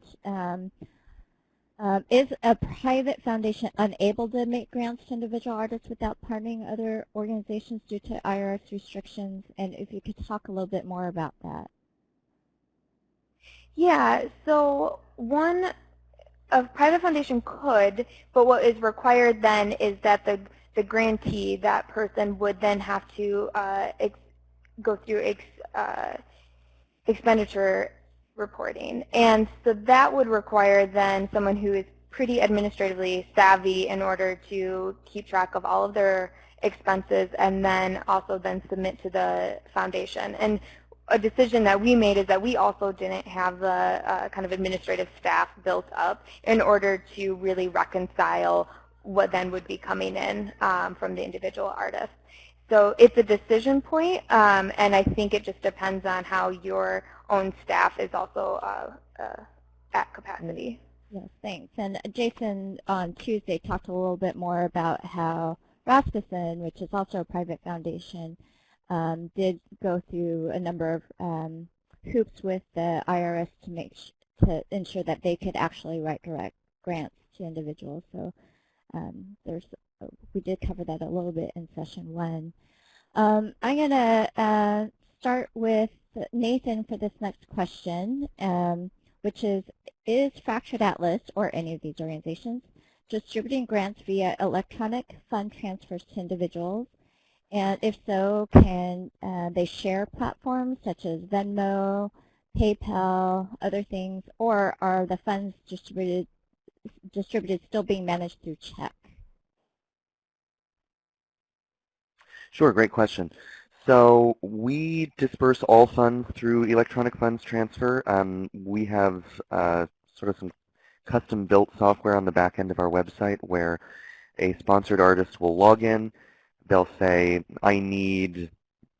is a private foundation unable to make grants to individual artists without partnering other organizations due to IRS restrictions? And if you could talk a little bit more about that. Yeah, so a private foundation could, but what is required then is that the grantee, that person, would then have to go through expenditure reporting. And so that would require then someone who is pretty administratively savvy in order to keep track of all of their expenses and then also then submit to the foundation. And a decision that we made is that we also didn't have the kind of administrative staff built up in order to really reconcile what then would be coming in from the individual artist. So it's a decision point, and I think it just depends on how your own staff is also at capacity. Yes, thanks. And Jason on Tuesday talked a little bit more about how Rasmussen, which is also a private foundation, did go through a number of hoops with the IRS to ensure that they could actually write direct grants to individuals. So we did cover that a little bit in session 1. I'm going to start with Nathan for this next question, which is Fractured Atlas, or any of these organizations, distributing grants via electronic fund transfers to individuals? And if so, can they share platforms such as Venmo, PayPal, other things, or are the funds distributed still being managed through check? Sure, great question. So we disperse all funds through electronic funds transfer. We have sort of some custom-built software on the back end of our website where a sponsored artist will log in. They'll say, I need,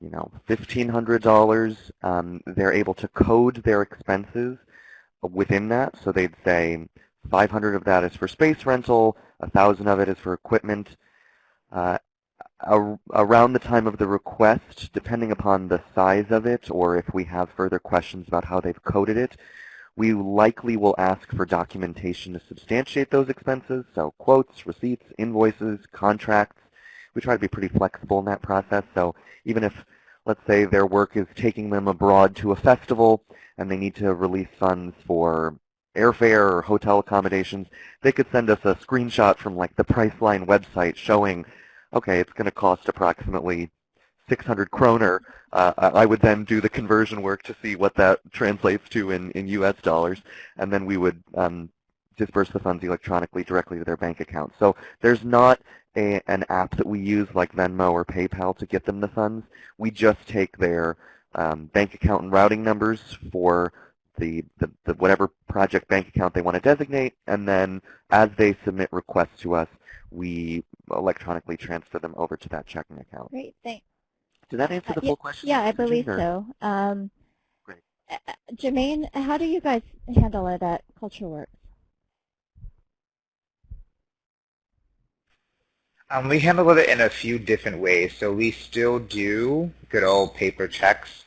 $1,500. They're able to code their expenses within that. So they'd say 500 of that is for space rental, 1,000 of it is for equipment. Around the time of the request, depending upon the size of it, or if we have further questions about how they've coded it, we likely will ask for documentation to substantiate those expenses, so quotes, receipts, invoices, contracts. We try to be pretty flexible in that process, so even if, let's say, their work is taking them abroad to a festival and they need to release funds for airfare or hotel accommodations, they could send us a screenshot from like the Priceline website showing, okay, it's going to cost approximately 600 kroner, I would then do the conversion work to see what that translates to in US dollars, and then we would disperse the funds electronically directly to their bank account. So there's not an app that we use like Venmo or PayPal to get them the funds. We just take their bank account and routing numbers for the whatever project bank account they want to designate, and then as they submit requests to us, we electronically transfer them over to that checking account. Great, thanks. Did that answer the full question? Yeah, I believe so. Great. Jamaine, how do you guys handle it at CultureWorks? We handle it in a few different ways. So we still do good old paper checks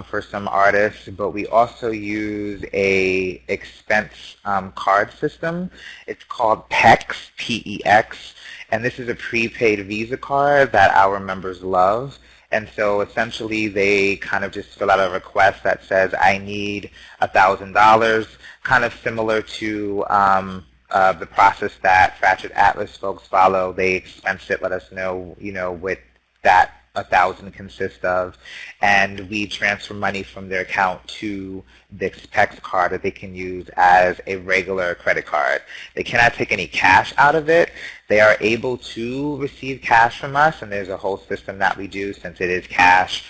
for some artists, but we also use a expense card system. It's called PEX, P-E-X, and this is a prepaid Visa card that our members love. And so essentially they kind of just fill out a request that says, I need $1,000, kind of similar to the process that Fractured Atlas folks follow. They expense it, let us know, what that 1,000 consists of, and we transfer money from their account to the PEX card that they can use as a regular credit card. They cannot take any cash out of it. They are able to receive cash from us, and there's a whole system that we do since it is cash,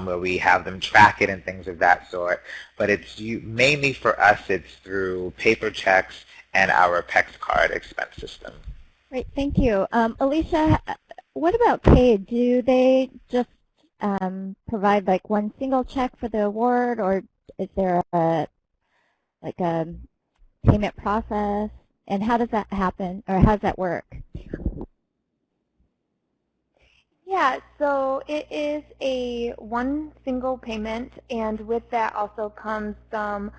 where we have them track it and things of that sort. But it's mainly for us, it's through paper checks and our PEX card expense system. Great, thank you. Alycia, what about paid? Do they just provide like one single check for the award, or is there a payment process? And how does that happen, or how does that work? Yeah, so it is a one single payment, and with that also comes some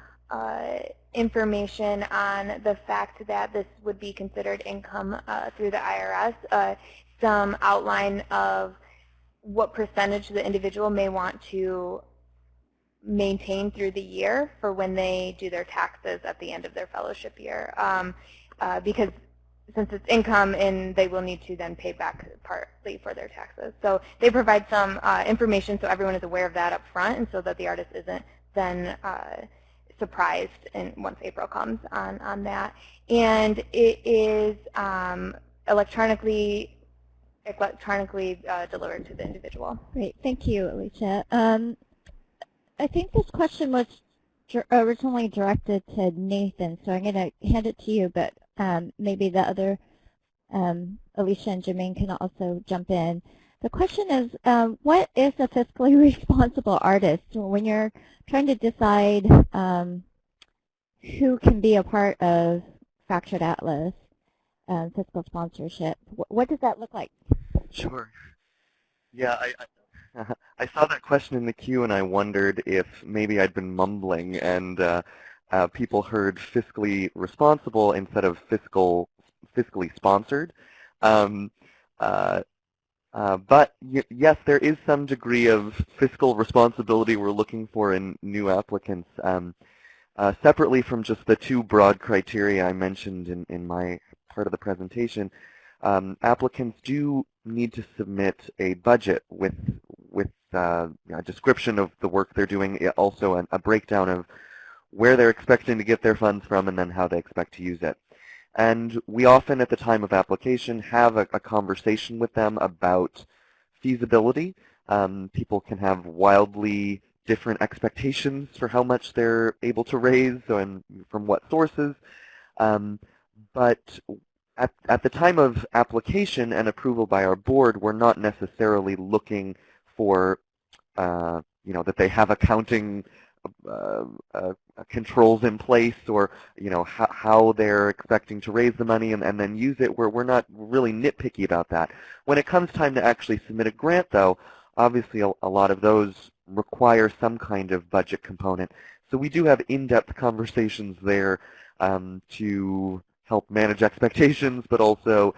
information on the fact that this would be considered income through the IRS, some outline of what percentage the individual may want to maintain through the year for when they do their taxes at the end of their fellowship year. Because since it's income, and they will need to then pay back partly for their taxes. So they provide some information so everyone is aware of that up front, and so that the artist isn't then surprised once April comes on that. And it is electronically delivered to the individual. Great, thank you, Alycia. I think this question was originally directed to Nathan, so I'm going to hand it to you, but maybe the other, Alycia and Jamaine, can also jump in. The question is, what is a fiscally responsible artist? When you're trying to decide who can be a part of Fractured Atlas fiscal sponsorship, what does that look like? Sure. Yeah, I saw that question in the queue, and I wondered if maybe I'd been mumbling and people heard fiscally responsible instead of fiscally sponsored. But yes, there is some degree of fiscal responsibility we're looking for in new applicants. Separately from just the two broad criteria I mentioned in my part of the presentation, applicants do need to submit a budget with a description of the work they're doing, also a breakdown of where they're expecting to get their funds from, and then how they expect to use it. And we often, at the time of application, have a conversation with them about feasibility. People can have wildly different expectations for how much they're able to raise and from what sources. But at the time of application and approval by our board, we're not necessarily looking for, that they have accounting controls in place, or how they're expecting to raise the money and then use it. We're not really nitpicky about that. When it comes time to actually submit a grant, though, obviously a lot of those require some kind of budget component. So we do have in-depth conversations there to help manage expectations, but also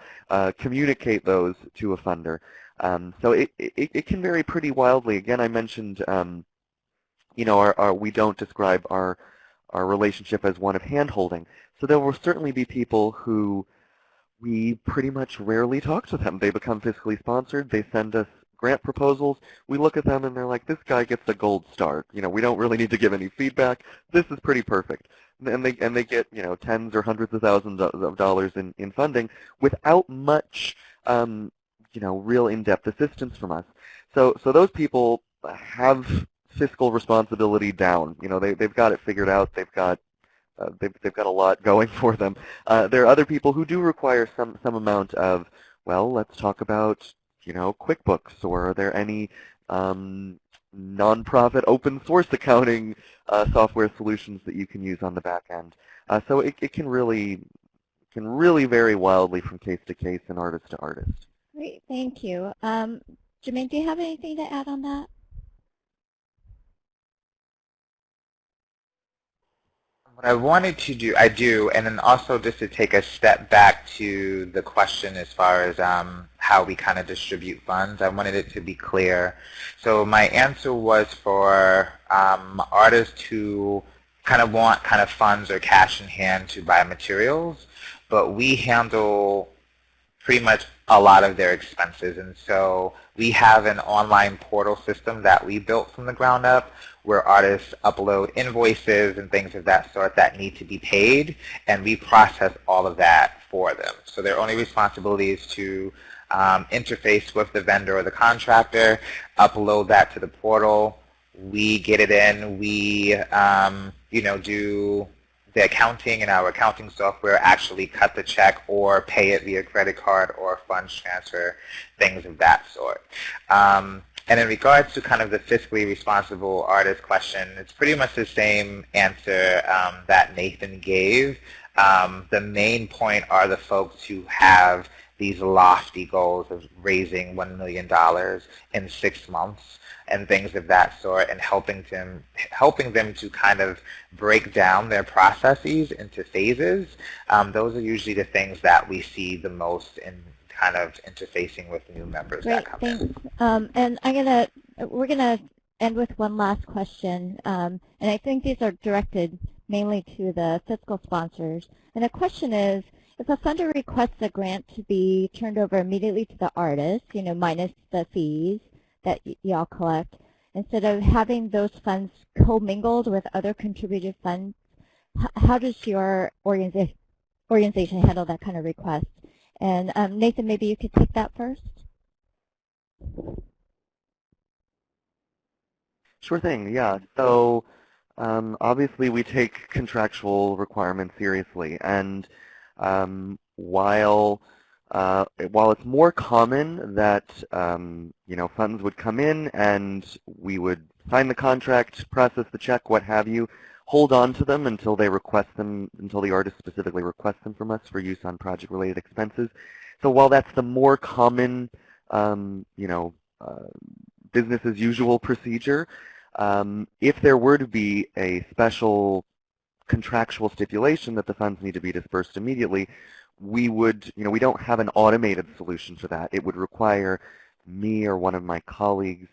communicate those to a funder. So it can vary pretty wildly. Again, I mentioned we don't describe our relationship as one of hand-holding. So there will certainly be people who we pretty much rarely talk to them. They become fiscally sponsored. They send us grant proposals, we look at them and they're like, this guy gets a gold star. We don't really need to give any feedback. This is pretty perfect. And they get, tens or hundreds of thousands of dollars in funding without much, real in-depth assistance from us. So those people have fiscal responsibility down. They've got it figured out. They've got a lot going for them. There are other people who do require some amount of, well, let's talk about, QuickBooks, or are there any nonprofit open source accounting software solutions that you can use on the back end. So it can really vary wildly from case to case and artist to artist. Great, thank you. Jamaine, do you have anything to add on that? What I wanted to do, I do, and then also just to take a step back to the question as far as how we kind of distribute funds, I wanted it to be clear. So my answer was for artists who kind of want funds or cash in hand to buy materials, but we handle pretty much a lot of their expenses. And so we have an online portal system that we built from the ground up where artists upload invoices and things of that sort that need to be paid, and we process all of that for them. So their only responsibility is to interface with the vendor or the contractor, upload that to the portal. We get it in. We do the accounting in our accounting software, actually cut the check or pay it via credit card or funds transfer, things of that sort. And in regards to kind of the fiscally responsible artist question, it's pretty much the same answer that Nathan gave. The main point are the folks who have these lofty goals of raising $1 million in 6 months and things of that sort, and helping them to kind of break down their processes into phases. Those are usually the things that we see the most in kind of interfacing with new members that come in. And we're gonna end with one last question, and I think these are directed mainly to the fiscal sponsors. And the question is, if a funder requests a grant to be turned over immediately to the artist, minus the fees that y'all collect, instead of having those funds commingled with other contributed funds, how does your organization handle that kind of request? And Nathan, maybe you could take that first. Sure thing, yeah. So obviously we take contractual requirements seriously, and while it's more common that funds would come in and we would sign the contract, process the check, what have you, hold on to them until they request them, until the artist specifically requests them from us for use on project-related expenses. So while that's the more common, business as usual procedure, if there were to be a special contractual stipulation that the funds need to be dispersed immediately, we would, we don't have an automated solution for that. It would require me or one of my colleagues,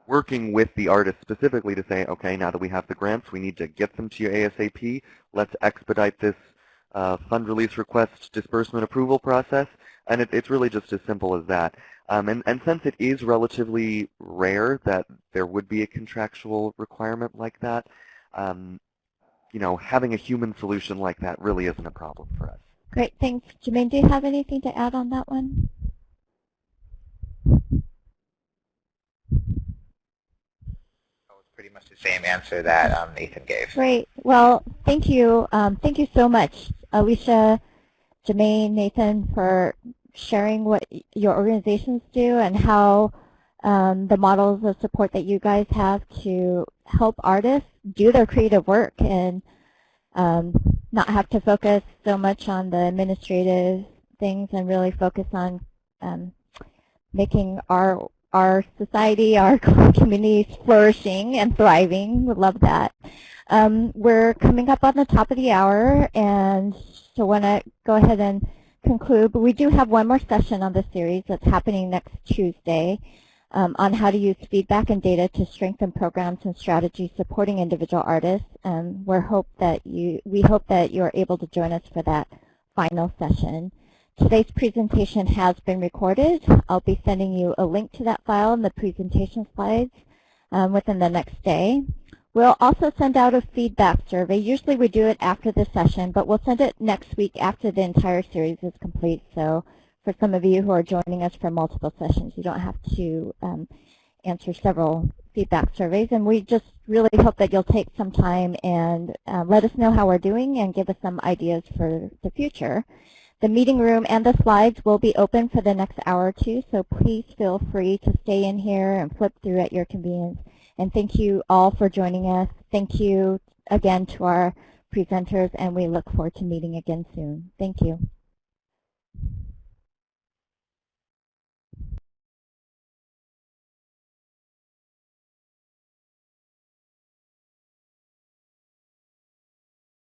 working with the artist specifically to say, okay, now that we have the grants, we need to get them to you ASAP. Let's expedite this fund release request disbursement approval process. And it's really just as simple as that. And since it is relatively rare that there would be a contractual requirement like that, having a human solution like that really isn't a problem for us. Great, thanks. Jamaine, do you have anything to add on that one? Pretty much the same answer that Nathan gave. Great. Well, thank you. Thank you so much, Alycia, Jamaine, Nathan, for sharing what your organizations do and how the models of support that you guys have to help artists do their creative work and not have to focus so much on the administrative things and really focus on making our society, our communities flourishing and thriving. We love that. We're coming up on the top of the hour, and so want to go ahead and conclude. But we do have one more session on the series that's happening next Tuesday on how to use feedback and data to strengthen programs and strategies supporting individual artists. We hope that you're able to join us for that final session. Today's presentation has been recorded. I'll be sending you a link to that file and the presentation slides within the next day. We'll also send out a feedback survey. Usually we do it after the session, but we'll send it next week after the entire series is complete. So for some of you who are joining us for multiple sessions, you don't have to answer several feedback surveys. And we just really hope that you'll take some time and let us know how we're doing and give us some ideas for the future. The meeting room and the slides will be open for the next hour or two, so please feel free to stay in here and flip through at your convenience. And thank you all for joining us. Thank you again to our presenters, and we look forward to meeting again soon. Thank you.